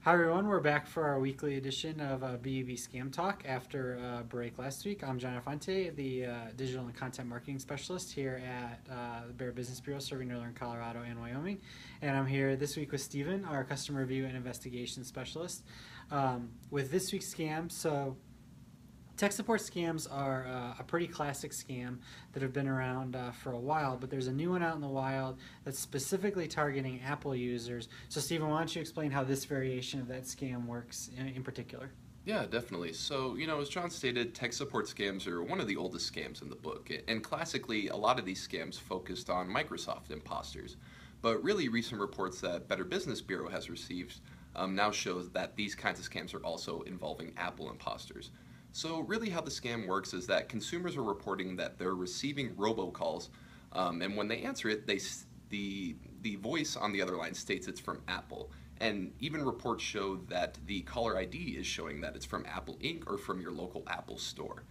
Hi everyone, we're back for our weekly edition of BBB Scam Talk after a break last week. I'm John Afonte, the digital and content marketing specialist here at the Bear Business Bureau serving Northern Colorado and Wyoming. And I'm here this week with Steven, our customer review and investigation specialist. With this week's scam, tech support scams are a pretty classic scam that have been around for a while, but there's a new one out in the wild that's specifically targeting Apple users. So, Stephen, why don't you explain how this variation of that scam works in particular? Yeah, definitely. So, as John stated, tech support scams are one of the oldest scams in the book. And classically, a lot of these scams focused on Microsoft imposters. But really, recent reports that Better Business Bureau has received now shows that these kinds of scams are also involving Apple imposters. So really how the scam works is that consumers are reporting that they're receiving robocalls, and when they answer it, the voice on the other line states it's from Apple. And even reports show that the caller ID is showing that it's from Apple Inc. or from your local Apple store.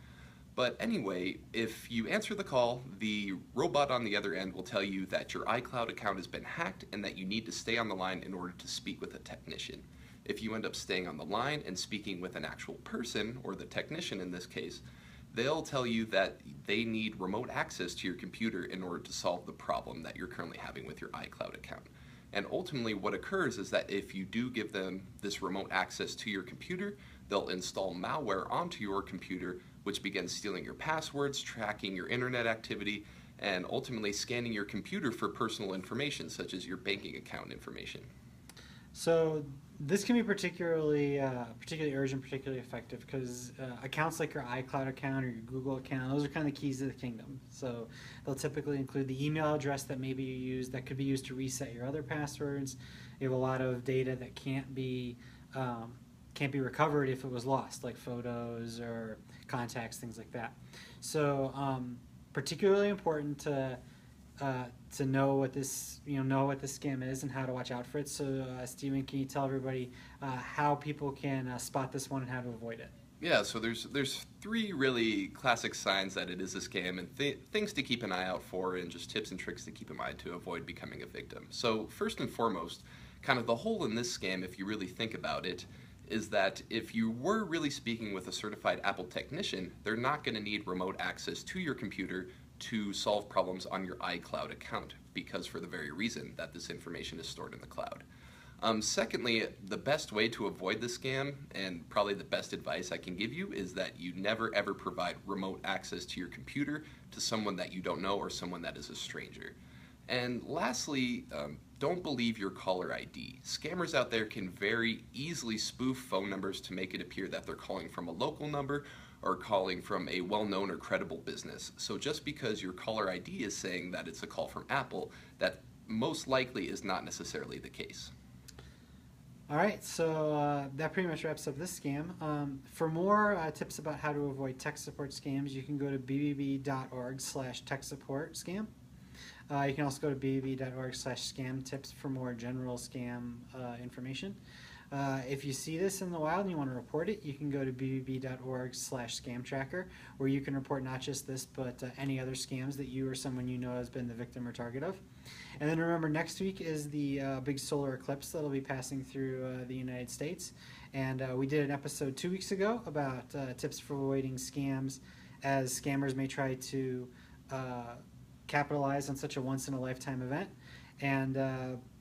But anyway, if you answer the call, the robot on the other end will tell you that your iCloud account has been hacked and that you need to stay on the line in order to speak with a technician. If you end up staying on the line and speaking with an actual person, or the technician in this case, they'll tell you that they need remote access to your computer in order to solve the problem that you're currently having with your iCloud account. And ultimately what occurs is that if you do give them this remote access to your computer, they'll install malware onto your computer, which begins stealing your passwords, tracking your internet activity, and ultimately scanning your computer for personal information such as your banking account information. So this can be particularly urgent, particularly effective because accounts like your iCloud account or your Google account, those are kind of the keys to the kingdom. So they'll typically include the email address that maybe you use that could be used to reset your other passwords. You have a lot of data that can't be recovered if it was lost, like photos or contacts, things like that. So particularly important to know what this scam is and how to watch out for it. So, Stephen, can you tell everybody how people can spot this one and how to avoid it? Yeah, so there's three really classic signs that it is a scam and things to keep an eye out for and just tips and tricks to keep in mind to avoid becoming a victim. So first and foremost, kind of the hole in this scam, if you really think about it, is that if you were really speaking with a certified Apple technician, they're not going to need remote access to your computer to solve problems on your iCloud account, because for the very reason that this information is stored in the cloud. Secondly, the best way to avoid the scam, and probably the best advice I can give you, is that you never ever provide remote access to your computer to someone that you don't know or someone that is a stranger. And lastly, don't believe your caller ID. Scammers out there can very easily spoof phone numbers to make it appear that they're calling from a local number or calling from a well-known or credible business. So just because your caller ID is saying that it's a call from Apple, that most likely is not necessarily the case. All right, so that pretty much wraps up this scam. For more tips about how to avoid tech support scams, you can go to bbb.org/tech support scam. You can also go to bbb.org/scam tips for more general scam information. If you see this in the wild and you want to report it, you can go to bbb.org/scam tracker, where you can report not just this, but any other scams that you or someone you know has been the victim or target of. And then remember, next week is the big solar eclipse that'll be passing through the United States. And we did an episode 2 weeks ago about tips for avoiding scams, as scammers may try to capitalize on such a once-in-a-lifetime event. And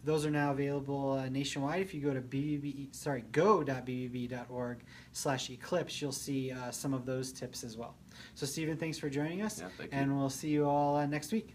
those are now available nationwide. If you go to go.bbb.org/eclipse, you'll see some of those tips as well. So, Stephen, thanks for joining us, Yeah, thank you. and we'll see you all next week.